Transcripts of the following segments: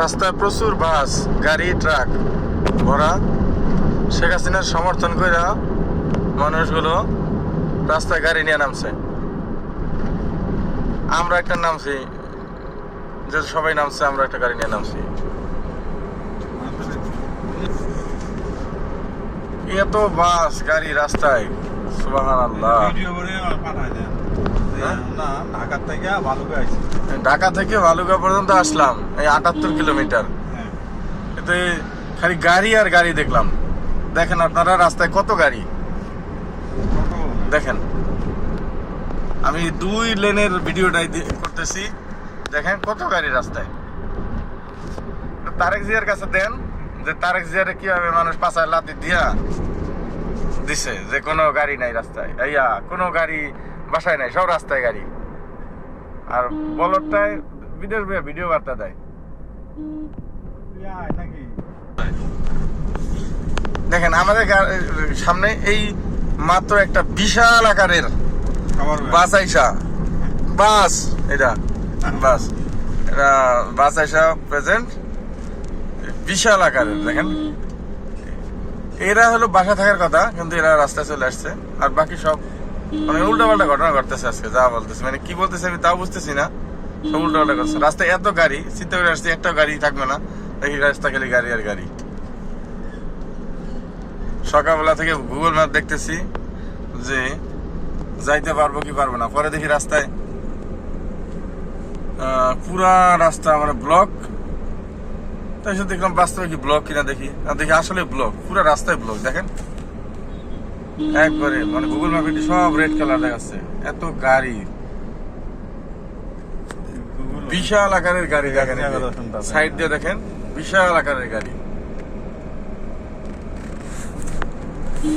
রাস্তায় প্রচুর বাস গাড়ি ট্রাক ভরা। শেখ হাসিনার সমর্থন করে মানুষগুলো রাস্তায় গাড়ি নিয়ে নামছে। আমরা একটা নামছি, যে সবাই নামছে, আমরা একটা গাড়ি নিয়ে নামছি। এত বাস গাড়ি রাস্তায়, সুবহানাল্লাহ। ঢাকা থেকে ভালুকা পর্যন্ত আসলাম, এই 78 কিলোমিটার। এতে খালি গাড়ি আর গাড়ি দেখলাম। দেখেন আপনারা রাস্তায় কত গাড়ি দেখেন। আমি 2 লেনের ভিডিওটাই করতেছি, দেখেন কত গাড়ি রাস্তায়। তারেক জিয়ার কাছে দেন যে তারেক জিয়ারে কিভাবে মানুষ পাছায় লাথি দিয়া দিছে, যে কোনো গাড়ি নাই রাস্তায়, কোনো গাড়ি বাসায় নাই, সব রাস্তায় গাড়ি। আর বলরটায় বিদেশ ভিডিও বার্তা দেয়। দেখেন আমাদের সামনে এই মাত্র একটা বিশাল আকারের বাস আইসা, বাস এটা বাস আইসা প্রেজেন্ট, বিশাল আকারের। দেখেন এরা হলো বাসা থাকার কথা, কিন্তু এরা রাস্তায় চলে আসছে। আর বাকি সব মানে উল্টাপাল্টা ঘটনা ঘটতেছে আজকে, যা বলতেছে মানে কি বলতেছে আমি তাও বুঝতেছি না। সব উল্টাপাল্টা করছে। রাস্তায় এত গাড়ি, চিন্তা করে আসছে একটা গাড়ি থাকবে না, দেখি রাস্তা খালি গাড়ি আর গাড়ি। সকালবেলা থেকে গুগল ম্যাপ দেখতেছি যে যাইতে পারবো কি পারবো না, পরে দেখি রাস্তায় পুরা রাস্তা মানে ব্লক। তাই দেখলাম বাস্তবে কি ব্লক কিনা, দেখি আসলে ব্লক, পুরা রাস্তায় ব্লক। দেখেন একবারে মানে গুগল ম্যাপে সব রেড কালার দেখাচ্ছে, এত গাড়ি, বিশাল আকারের গাড়ি। দেখেন সাইড দিয়ে দেখেন বিশাল আকারের গাড়ি,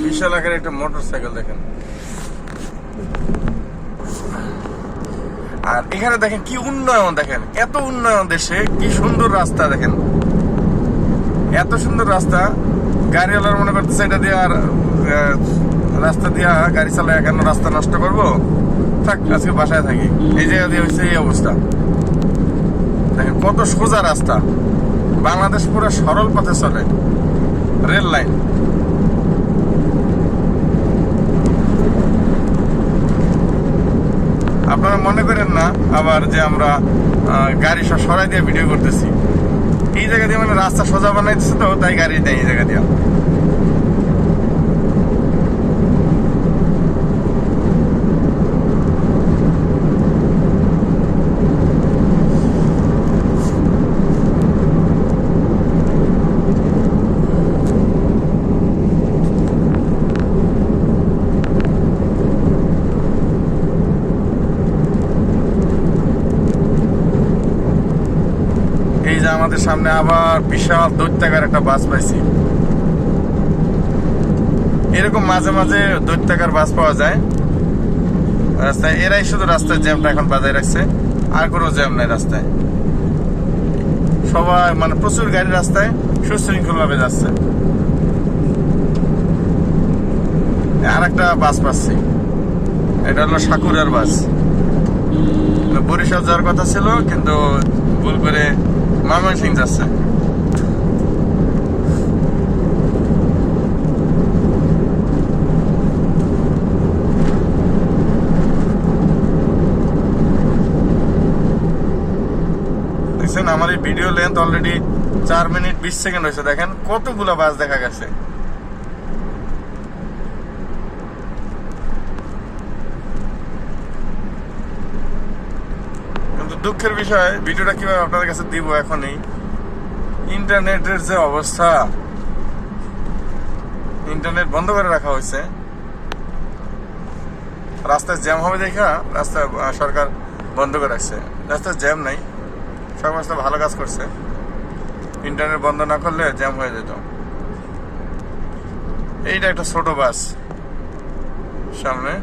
বিশাল আকারের একটা মোটর সাইকেল দেখেন। আর এখানে দেখেন কি উন্নয়ন, দেখেন এত উন্নয়ন দেশে, কি সুন্দর রাস্তা। দেখেন এত সুন্দর রাস্তা, গাড়িওয়ালার মনে করতেছে এটা দিয়ে আর রাস্তা দিয়া গাড়ি চালায় কেন রাস্তা নষ্ট করবো, থাক আজকে বাসায় থাকি। এই জায়গা দিয়ে হচ্ছে এই অবস্থা। দেখেন কত সোজা রাস্তা, বাংলাদেশ পুরো সরল পথে চলে, রেল লাইন। আপনারা মনে করেন না আবার যে আমরা গাড়ি সব সরাই দিয়ে ভিডিও করতেছি। এই জায়গা দিয়ে মানে রাস্তা সোজা বানাইতেছে, তো তাই গাড়ি নেই এই জায়গা দিয়ে। এই যে আমাদের সামনে আবার বিশাল দৈত্যাকার একটা বাস পাইছি। এরকম মাঝে মাঝে দৈত্যাকার বাস পাওয়া যায় রাস্তায়। এরাই শুধু রাস্তায় জ্যামটা এখন বাজায় রাখছে, আর কোনো জ্যাম নাই রাস্তায়। সবাই মানে প্রচুর গাড়ি রাস্তায় সুশৃঙ্খল ভাবে যাচ্ছে। আর একটা বাস পাচ্ছি, এটা হলো সাকুরার বাস। বরিশাল যাওয়ার কথা ছিল, কিন্তু ভুল করে ময়মনসিংহ যাচ্ছে। দেখছেন আমার এই video length already 4 minute 20 second হয়েছে। দেখেন কতগুলো বাস দেখা গেছে। কিন্তু দুঃখের বিষয়, ভিডিওটা কিভাবে আপনাদের কাছে দিব এখনই, ইন্টারনেটের যে অবস্থা, ইন্টারনেট বন্ধ করে রাখা হয়েছে। রাস্তায় জ্যাম হবে দেখা রাস্তা সরকার বন্ধ করে রাখছে। রাস্তায় জ্যাম নাই, সব রাস্তা ভালো কাজ করছে। ইন্টারনেট বন্ধ না করলে জ্যাম হয়ে যেত। এইটা একটা ছোট বাস সামনে।